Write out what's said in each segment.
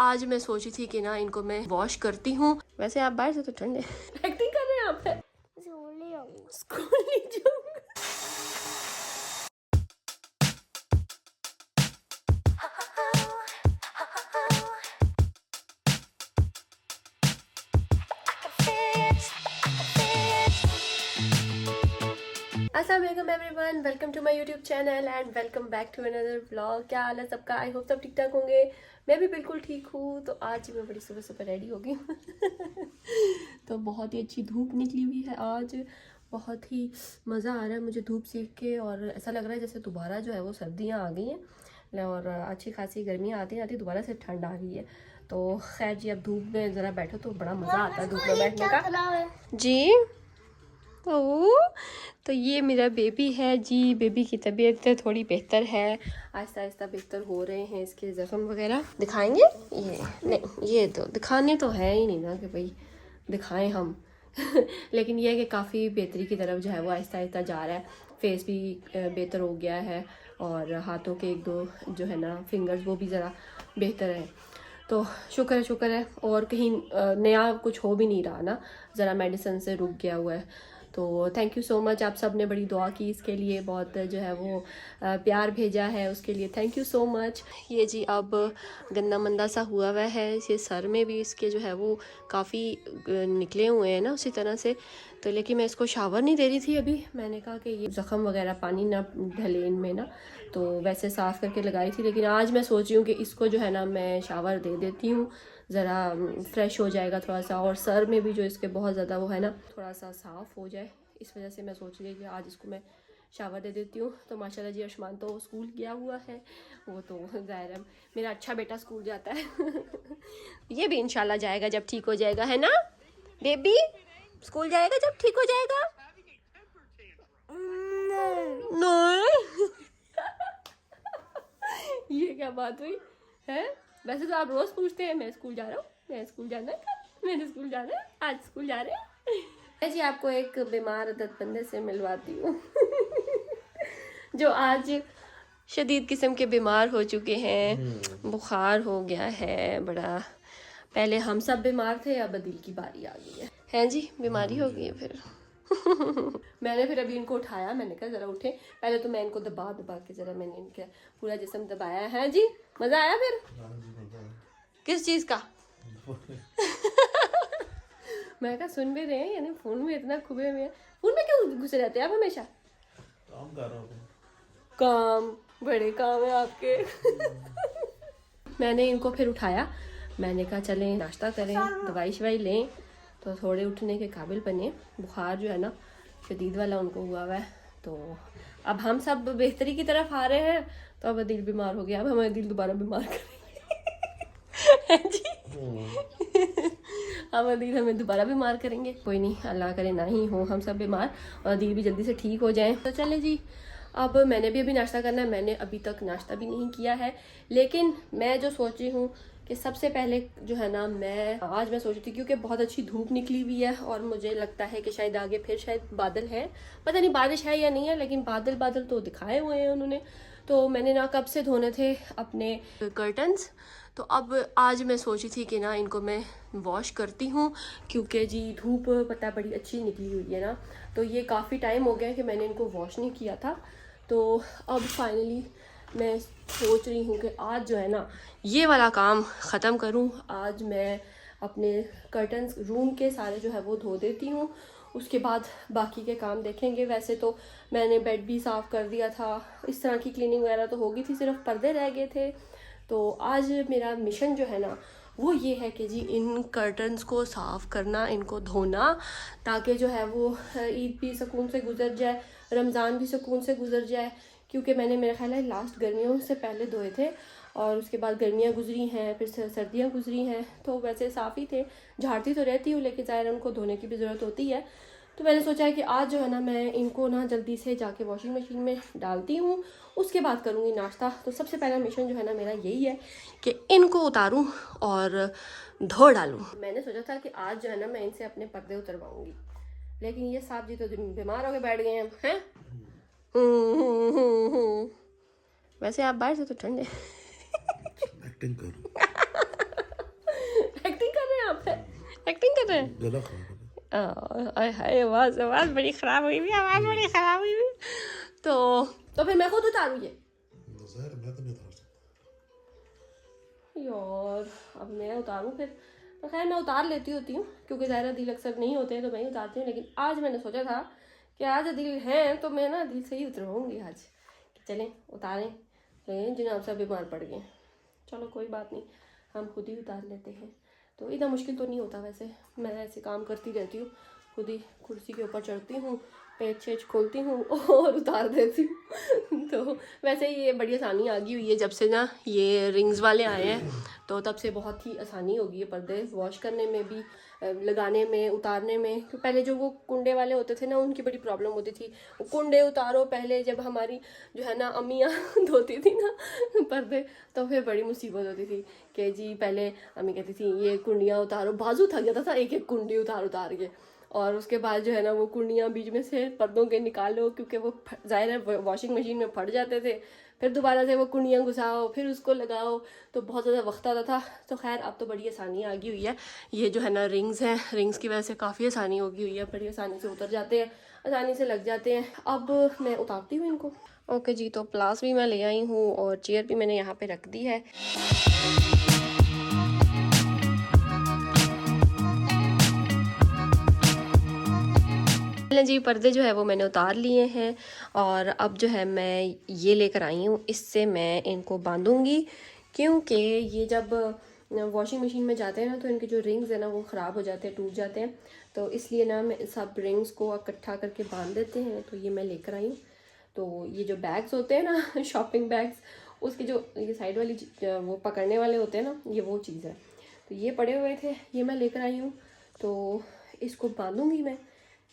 आज मैं सोची थी कि ना इनको मैं वॉश करती हूँ। वैसे आप बाहर से तो ठंडे एक्टिंग कर रहे हैं आप। स्कूल नहीं जाऊंगा। अस्सलाम वालेकुम everyone, welcome to my YouTube channel and welcome back to another vlog. क्या हाल है सबका? आई होप सब ठीक ठाक होंगे। मैं भी बिल्कुल ठीक हूँ। तो आज मैं बड़ी सुबह सुबह रेडी हो गई हूँ तो बहुत ही अच्छी धूप निकली हुई है आज। बहुत ही मज़ा आ रहा है मुझे धूप सेक के, और ऐसा लग रहा है जैसे दोबारा जो है वो सर्दियाँ आ गई हैं और अच्छी खासी गर्मियाँ आती आती दोबारा से ठंड आ गई है। तो खैर जी, अब धूप में ज़रा बैठो तो बड़ा मज़ा आता है धूप में बैठने का जी। तो ये मेरा बेबी है जी। बेबी की तबीयत थोड़ी बेहतर है, आहिस्ता आहिस्ता बेहतर हो रहे हैं। इसके ज़ख्म वगैरह दिखाएंगे ये नहीं, ये तो दिखाने तो है ही नहीं ना कि भाई दिखाएं हम लेकिन ये है कि काफ़ी बेहतरी की तरफ जो है वो आहिस्ता आहिस्ता जा रहा है। फेस भी बेहतर हो गया है और हाथों के एक दो जो है ना फिंगर्स वो भी ज़रा बेहतर है। तो शुक्र है। और कहीं नया कुछ हो भी नहीं रहा ना, ज़रा मेडिसिन से रुक गया हुआ है। तो थैंक यू सो मच, आप सब ने बड़ी दुआ की इसके लिए, बहुत जो है वो प्यार भेजा है उसके लिए थैंक यू सो मच। ये जी अब गंदा मंदा सा हुआ हुआ है, ये सर में भी इसके जो है वो काफ़ी निकले हुए हैं ना उसी तरह से। तो लेकिन मैं इसको शावर नहीं दे रही थी अभी, मैंने कहा कि ये ज़ख़म वगैरह पानी ना ढले इनमें ना, तो वैसे साफ़ करके लगाई थी। लेकिन आज मैं सोच रही हूँ कि इसको जो है ना मैं शावर दे देती हूँ, ज़रा फ्रेश हो जाएगा थोड़ा सा, और सर में भी जो इसके बहुत ज़्यादा वो है ना थोड़ा सा साफ़ हो जाए। इस वजह से मैं सोच रही हूँ कि आज इसको मैं शावर दे देती हूँ। तो माशाल्लाह जी अर्शमान तो स्कूल गया हुआ है, वो तो ज़ाहिर है मेरा अच्छा बेटा स्कूल जाता है ये भी इंशाल्लाह जाएगा जब ठीक हो जाएगा, है ना बेबी? स्कूल जाएगा जब ठीक हो जाएगा। नहीं ये क्या बात हुई है? वैसे तो आप रोज पूछते हैं मैं स्कूल जा रहा हूँ, मैं स्कूल जाना है, मैंने स्कूल जाना है, आज स्कूल जा रहे हैं जी। आपको एक बीमार अदद बंदे से मिलवाती हूँ जो आज शदीद किस्म के बीमार हो चुके हैं, बुखार हो गया है बड़ा। पहले हम सब बीमार थे, अब दिल की बारी आ गई है जी, बीमारी हो गई है फिर मैंने फिर अभी इनको उठाया, मैंने कहा ज़रा उठे। पहले तो मैं इनको दबा के ज़रा मैंने इनका पूरा जिस्म दबाया है जी। मज़ा आया फिर? किस चीज़ का मैं कहा सुन भी रहे हैं, यानी फ़ोन में इतना खुबे हुए हैं। फ़ोन में क्यों घुसे रहते हैं आप हमेशा? काम कर रहा हूँ। काम, बड़े काम है आपके मैंने इनको फिर उठाया, मैंने कहा चलें नाश्ता करें, दवाई शवाई लें तो थोड़े उठने के काबिल बने। बुखार जो है ना शदीद वाला उनको हुआ हुआ है। तो अब हम सब बेहतरी की तरफ आ रहे हैं, तो अब दिल बीमार हो गया, अब हमारे दिल दोबारा बीमार करेंगे जी अब दिल हमें दोबारा बीमार करेंगे। कोई नहीं, अल्लाह करे ना ही हो हम सब बीमार और दिल भी जल्दी से ठीक हो जाए। तो चले जी, अब मैंने भी अभी नाश्ता करना है। मैंने अभी तक नाश्ता भी नहीं किया है, लेकिन मैं जो सोच रही हूँ कि सबसे पहले जो है ना आज मैं सोच रही थी, क्योंकि बहुत अच्छी धूप निकली हुई है और मुझे लगता है कि शायद आगे फिर शायद बादल है, पता नहीं बारिश है या नहीं है, लेकिन बादल तो दिखाए हुए हैं उन्होंने। तो मैंने ना कब से धोने थे अपने कर्टन्स, तो अब आज मैं सोची थी कि ना इनको मैं वॉश करती हूँ, क्योंकि जी धूप पता बड़ी अच्छी निकली हुई है ना। तो ये काफ़ी टाइम हो गया कि मैंने इनको वॉश नहीं किया था। तो अब फाइनली मैं सोच रही हूँ कि आज जो है ना ये वाला काम ख़त्म करूँ। आज मैं अपने कर्टन्स रूम के सारे जो है वो धो देती हूँ, उसके बाद बाकी के काम देखेंगे। वैसे तो मैंने बेड भी साफ़ कर दिया था, इस तरह की क्लीनिंग वगैरह तो हो गई थी, सिर्फ पर्दे रह गए थे। तो आज मेरा मिशन जो है ना वो ये है कि जी इन कर्टन्स को साफ़ करना, इनको धोना, ताकि जो है वो ईद भी सुकून से गुजर जाए, रमज़ान भी सुकून से गुजर जाए। क्योंकि मैंने मेरा ख्याल है लास्ट गर्मियों से पहले धोए थे और उसके बाद गर्मियाँ गुजरी हैं, फिर सर्दियाँ गुजरी हैं, तो वैसे साफ़ ही थे। झाड़ती तो रहती हूँ लेकिन ज़ाहिर उनको धोने की भी ज़रूरत होती है। तो मैंने सोचा है कि आज जो है ना मैं इनको ना जल्दी से जाके वॉशिंग मशीन में डालती हूँ, उसके बाद करूँगी नाश्ता। तो सबसे पहला मिशन जो है ना मेरा यही है कि इनको उतारूँ और धो डालूँ। मैंने सोचा था कि आज जो है ना मैं इनसे अपने पर्दे उतरवाऊँगी, लेकिन ये साहब जी तो बीमार होकर बैठ गए हैं। वैसे आप बाहर से तो ठंडे एक्टिंग करो। रहे हैं? गला खराब है। हाय आवाज बड़ी खराब हुई हुई, आवाज बड़ी खराब हुई हुई। तो फिर मैं खुद उतारूँ ये? ज़ाहिर है, मैं तो नहीं उतार सकता। यार अब मैं उतारूँ फिर? तो खैर मैं उतार लेती होती हूँ, क्योंकि ज़्यादा दिल अक्सर नहीं होते हैं तो मैं ही उतारती हूँ। लेकिन आज मैंने सोचा था कि आज दिल है तो मैं ना दिल से ही उतरवाऊँगी आज, कि चलें उतारें, लेकिन जनाब साहब बीमार पड़ गए। चलो कोई बात नहीं, हम खुद ही उतार लेते हैं। तो इतना मुश्किल तो नहीं होता वैसे, मैं ऐसे काम करती रहती हूँ, खुद ही कुर्सी के ऊपर चढ़ती हूँ, पेच छेच खोलती हूँ और उतार देती हूँ। तो वैसे ये बड़ी आसानी आ गई हुई है जब से ना ये रिंग्स वाले आए हैं, तो तब से बहुत ही आसानी हो गई है पर्दे वॉश करने में भी, लगाने में, उतारने में। तो पहले जो वो कुंडे वाले होते थे ना, उनकी बड़ी प्रॉब्लम होती थी। वो कुंडे उतारो पहले, जब हमारी जो है ना अम्मियाँ धोती थी ना पर्दे, तो फिर बड़ी मुसीबत होती थी कि जी पहले अम्मी कहती थी ये कुंडियाँ उतारो, बाजू थक जाता था एक एक कुंडी उतार के, और उसके बाद जो है ना वो कुंडियाँ बीच में से पर्दों के निकालो, क्योंकि वो ज़ाहिर है वॉशिंग मशीन में फट जाते थे, फिर दोबारा से वो कुंडियाँ घुसाओ, फिर उसको लगाओ, तो बहुत ज़्यादा वक्त आता था। तो खैर अब तो बड़ी आसानी आ गई हुई है, ये जो है ना रिंग्स हैं, रिंग्स की वजह से काफ़ी आसानी हो गई हुई है, बड़ी आसानी से उतर जाते हैं, आसानी से लग जाते हैं। अब मैं उतारती हूँ इनको। ओके जी, तो प्लास भी मैं ले आई हूँ और चेयर भी मैंने यहाँ पे रख दी है। जी पर्दे जो है वो मैंने उतार लिए हैं, और अब जो है मैं ये लेकर आई हूँ, इससे मैं इनको बांधूंगी, क्योंकि ये जब वॉशिंग मशीन में जाते हैं ना तो इनके जो रिंग्स हैं ना वो ख़राब हो जाते हैं, टूट जाते हैं। तो इसलिए ना मैं सब रिंग्स को इकट्ठा करके बांध देते हैं, तो ये मैं लेकर आई हूँ। तो ये जो बैग्स होते हैं ना शॉपिंग बैग्स, उसकी जो ये साइड वाली वो पकड़ने वाले होते हैं ना, ये वो चीज़ है। तो ये पड़े हुए थे, ये मैं लेकर आई हूँ, तो इसको बांधूंगी मैं।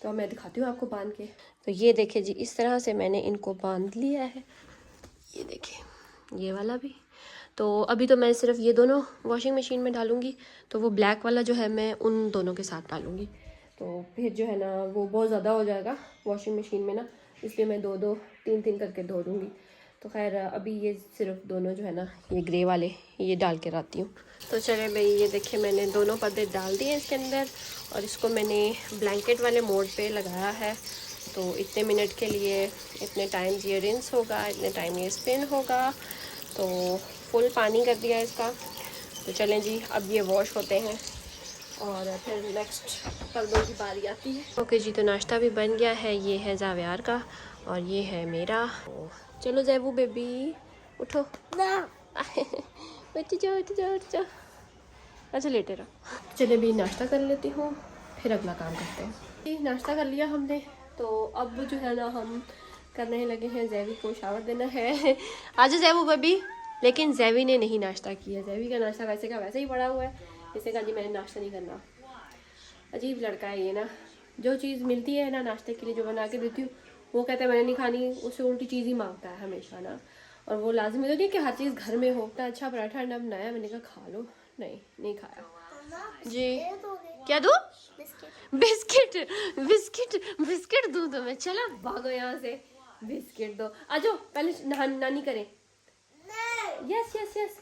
तो मैं दिखाती हूँ आपको बांध के। तो ये देखिए जी, इस तरह से मैंने इनको बांध लिया है, ये देखिए ये वाला भी। तो अभी तो मैं सिर्फ ये दोनों वॉशिंग मशीन में डालूंगी, तो वो ब्लैक वाला जो है मैं उन दोनों के साथ डालूंगी, तो फिर जो है ना वो बहुत ज़्यादा हो जाएगा वॉशिंग मशीन में ना, इसलिए मैं 2-2 3-3 करके धो दूँगी। तो खैर अभी ये सिर्फ दोनों जो है ना ये ग्रे वाले ये डाल के रखती हूँ। तो चले भाई, ये देखिए मैंने दोनों पर्दे डाल दिए इसके अंदर, और इसको मैंने ब्लैंकेट वाले मोड पे लगाया है। तो इतने मिनट के लिए, इतने टाइम ये रिंस होगा, इतने टाइम ये स्पिन होगा, तो फुल पानी कर दिया इसका। तो चलें जी, अब ये वॉश होते हैं और फिर नेक्स्ट पर्दों की बारी आती है। ओके जी, तो नाश्ता भी बन गया है, ये है जावियार का और ये है मेरा। चलो जैबू बेबी उठो ना उठ जाओ उठ जाओ उठ जाओ। अच्छा लेटे रहो। चलिए भी नाश्ता कर लेती हूँ, फिर अगला काम करते हैं। नाश्ता कर लिया हमने, तो अब जो है ना हम करने लगे हैं, जैवी को शावर देना है। आज जैबू बेबी, लेकिन जैवी ने नहीं नाश्ता किया। जैवी का नाश्ता वैसे का वैसे ही पड़ा हुआ है, इसने कहा जी मैंने नाश्ता नहीं करना। अजीब लड़का है ये ना, जो चीज़ मिलती है ना नाश्ते के लिए, जो बना के देती हूँ, वो कहता है मैंने नहीं खानी, उससे उल्टी चीज़ ही मांगता है हमेशा ना। और वो लाजमी तो नहीं कि हर चीज़ घर में हो। अच्छा पराठा अंडा बनाया, मैंने कहा खा लो, नहीं खाया जी। क्या दूँ? बिस्किट बिस्किट बिस्किट दूँ तो मैं, चला भागो यहाँ से, बिस्किट दो। आ जाओ पहले नानी करें। यस यस यस,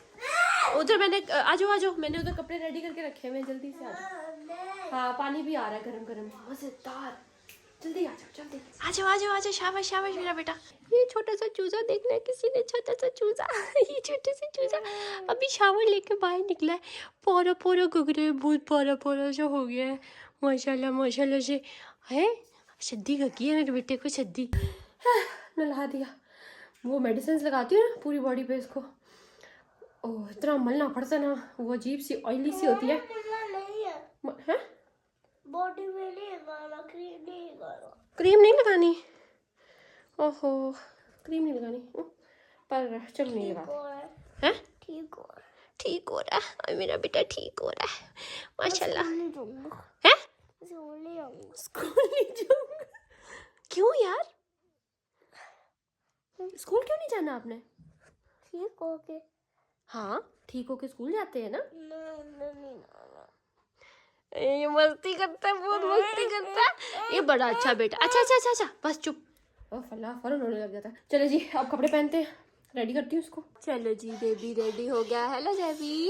उधर मैंने आ जाओ, मैंने उधर कपड़े रेडी करके रखे हैं, मैं जल्दी से आ जाओ। हाँ पानी भी आ रहा है गरम गरम मजेदार, जल्दी आ जाओ जल्दी। आ जाओ शाबाश शाबाश मेरा बेटा। ये छोटा सा चूजा देखना है किसी ने, छोटा सा चूजा ये छोटा सा चूजा अभी शावर लेके बाहर निकला है, पोरा पोरा गुगरे बहुत पोरा पोरा सा हो गया है, माशाल्लाह से है। शद्दी गकी है मेरे बेटे को, शद्दी नला दिया। वो मेडिसिन लगाती हूँ ना पूरी बॉडी पे इसको, ओह इतना मलना पड़ता ना, वो अजीब सी ऑयली सी होती है। हैं? बॉडी में नहीं लगाना, क्रीम नहीं लगाना। क्रीम नहीं लगानी? ओहो क्रीम नहीं लगानी, पर चलो नहीं लगा। हैं? ठीक हो रहा है मेरा बेटा, ठीक हो रहा है माशाल्लाह। हैं? स्कूल नहीं जाऊंगा? क्यों यार, स्कूल क्यों नहीं जाना आपने? ठीक हो के? हाँ ठीक हो के स्कूल जाते हैं ना। नहीं ये मस्ती करता है, बहुत मस्ती करता है, ये बड़ा अच्छा बेटा। अच्छा बस चुप, फला फौरन रोने लग जाता है। चलो जी अब कपड़े पहनते हैं, रेडी करती हूँ उसको। चलो जी बेबी रेडी हो गया। हेलो जैबी,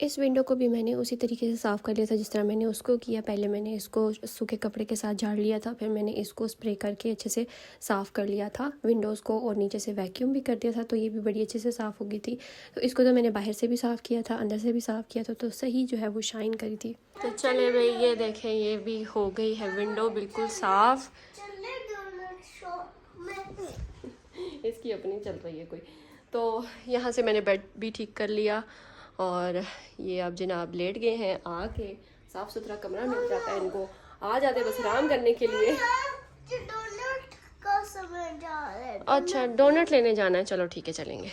इस विंडो को भी मैंने उसी तरीके से साफ़ कर लिया था जिस तरह मैंने उसको किया। पहले मैंने इसको सूखे कपड़े के साथ झाड़ लिया था, फिर मैंने इसको स्प्रे करके अच्छे से साफ़ कर लिया था विंडोज़ को, और नीचे से वैक्यूम भी कर दिया था, तो ये भी बड़ी अच्छे से साफ़ हो गई थी। तो इसको तो मैंने बाहर से भी साफ़ किया था, अंदर से भी साफ़ किया था, तो सही जो है वो शाइन करी थी। तो चले भाई, ये देखें ये भी हो गई है विंडो बिल्कुल साफ़। इसकी अपनी चल रही है कोई। तो यहाँ से मैंने बेड भी ठीक कर लिया, और ये अब जनाब लेट गए हैं। आके साफ़ सुथरा कमरा मिल जाता है इनको, आ जाते बस आराम करने के लिए। अच्छा, डोनट लेने जाना है, चलो ठीक है चलेंगे।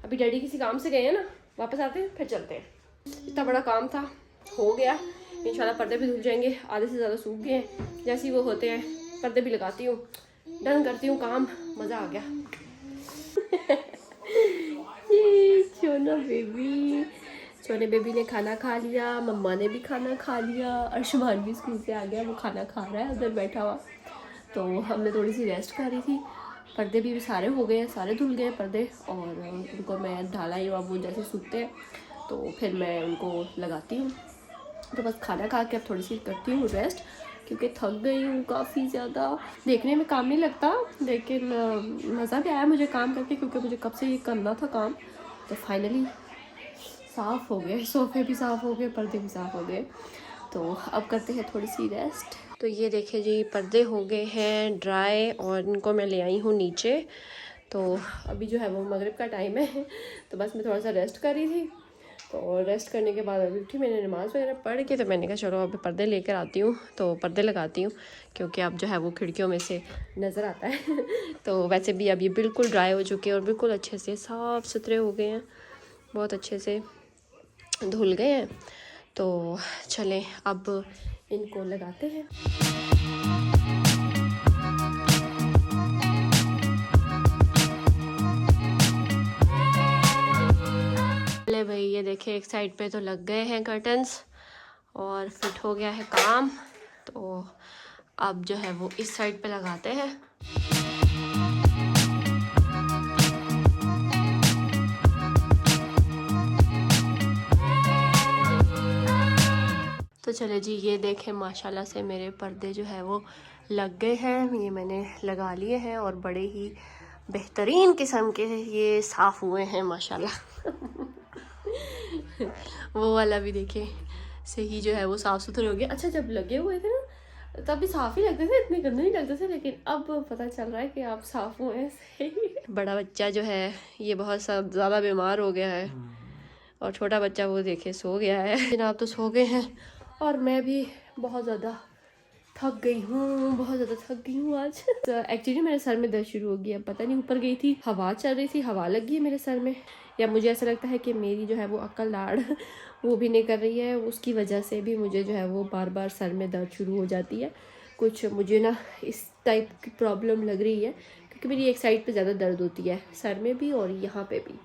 अभी डैडी किसी काम से गए हैं ना, वापस आते हैं फिर चलते हैं। इतना बड़ा काम था, हो गया। इंशाल्लाह पर्दे भी धुल जाएंगे, आधे से ज़्यादा सूख गए हैं। जैसे ही वो होते हैं पर्दे भी लगाती हूँ, डन करती हूँ काम, मज़ा आ गया। सोना बेबी, सोने बेबी ने खाना खा लिया, मम्मा ने भी खाना खा लिया, अर्शमान भी स्कूल से आ गया, वो खाना खा रहा है उधर बैठा हुआ। तो हमने थोड़ी सी रेस्ट करी थी। पर्दे भी सारे हो गए हैं, सारे धुल गए पर्दे, और उनको मैं ढाला ही, अब वो जैसे सूखते हैं तो फिर मैं उनको लगाती हूँ। तो बस खाना खा के अब थोड़ी सी करती हूँ रेस्ट, क्योंकि थक गई हूँ काफ़ी ज़्यादा। देखने में काम नहीं लगता, लेकिन मज़ा भी आया मुझे काम करके, क्योंकि मुझे कब से ये करना था काम। तो फाइनली साफ़ हो गए, सोफ़े भी साफ़ हो गए, पर्दे भी साफ़ हो गए। तो अब करते हैं थोड़ी सी रेस्ट। तो ये देखें जी, पर्दे हो गए हैं ड्राई, और इनको मैं ले आई हूँ नीचे। तो अभी जो है वो मगरिब का टाइम है, तो बस मैं थोड़ा सा रेस्ट कर रही थी। तो रेस्ट करने के बाद अभी उठी, मैंने नमाज़ वगैरह पढ़ के, तो मैंने कहा चलो अभी पर्दे लेकर आती हूँ। तो पर्दे लगाती हूँ, क्योंकि अब जो है वो खिड़कियों में से नज़र आता है। तो वैसे भी अब ये बिल्कुल ड्राई हो चुके हैं, और बिल्कुल अच्छे से साफ़ सुथरे हो गए हैं, बहुत अच्छे से धुल गए हैं। तो चलें अब इनको लगाते हैं। ले भाई, ये देखें एक साइड पे तो लग गए हैं कर्टन्स, और फिट हो गया है काम। तो अब जो है वो इस साइड पे लगाते हैं। तो चले जी, ये देखें माशाल्लाह से मेरे पर्दे जो है वो लग गए हैं, ये मैंने लगा लिए हैं, और बड़े ही बेहतरीन किस्म के ये साफ़ हुए हैं माशाल्लाह। वो वाला भी देखें सही जो है वो साफ़ सुथरे हो गए। अच्छा, जब लगे हुए थे ना तब भी साफ़ ही लगते थे, इतने गंदे नहीं लगते थे, लेकिन अब पता चल रहा है कि आप साफ़ हुए हैं सही। बड़ा बच्चा जो है ये बहुत ज़्यादा बीमार हो गया है, और छोटा बच्चा वो देखे सो गया है। जनाब तो सो गए हैं, और मैं भी बहुत ज़्यादा थक गई हूँ, बहुत ज़्यादा थक गई हूँ आज। तो एक्चुअली मेरे सर में दर्द शुरू हो गया, पता नहीं, ऊपर गई थी, हवा चल रही थी, हवा लग गई है मेरे सर में, या मुझे ऐसा लगता है कि मेरी जो है वो अक्ल दाढ़ वो भी नहीं कर रही है, उसकी वजह से भी मुझे जो है वो बार बार सर में दर्द शुरू हो जाती है। कुछ मुझे ना इस टाइप की प्रॉब्लम लग रही है, क्योंकि मेरी एक साइड पे ज़्यादा दर्द होती है, सर में भी और यहाँ पे भी।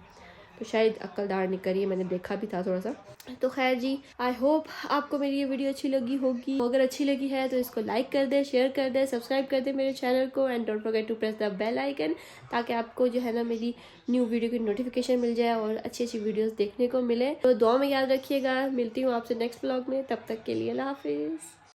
तो शायद अक्ल दाढ़ नहीं करी है, मैंने देखा भी था थोड़ा सा। तो खैर जी, आई होप आपको मेरी ये वीडियो अच्छी लगी होगी। अगर अच्छी लगी है तो इसको लाइक कर दे, शेयर कर दे, सब्सक्राइब कर दे मेरे चैनल को, and don't forget to press the bell icon, ताकि आपको जो है ना मेरी न्यू वीडियो की नोटिफिकेशन मिल जाए और अच्छी अच्छी वीडियोस देखने को मिले। तो दुआ में याद रखिएगा। मिलती हूँ आपसे नेक्स्ट व्लॉग में, तब तक के लिए अल्लाह हाफिज़।